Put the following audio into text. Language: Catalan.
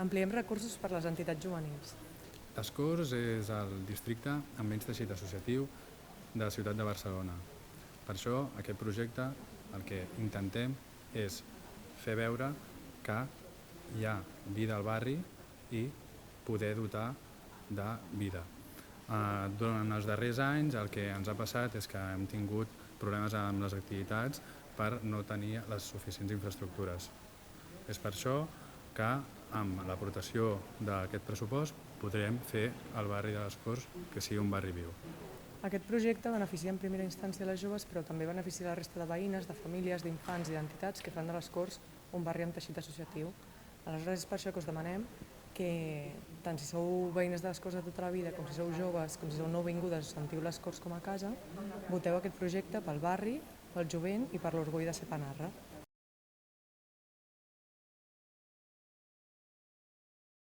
Ampliem recursos per a les entitats juvenils. Les Corts és el districte amb menys teixit associatiu de la ciutat de Barcelona. Per això, aquest projecte el que intentem és fer veure que hi ha vida al barri i poder dotar de vida. Durant els darrers anys el que ens ha passat és que hem tingut problemes amb les activitats per no tenir les suficients infraestructures. És per això que amb l'aportació d'aquest pressupost podrem fer el barri de les Corts que sigui un barri viu. Aquest projecte beneficia en primera instància les joves, però també beneficia la resta de veïnes, de famílies, d'infants i d'entitats que fan de les Corts un barri amb teixit associatiu. Aleshores és per això que us demanem que tant si sou veïnes de les Corts de tota la vida, com si sou joves, com si sou nouvingudes, sentiu les Corts com a casa, voteu aquest projecte pel barri, pel jovent i per l'orgull de ser panarra.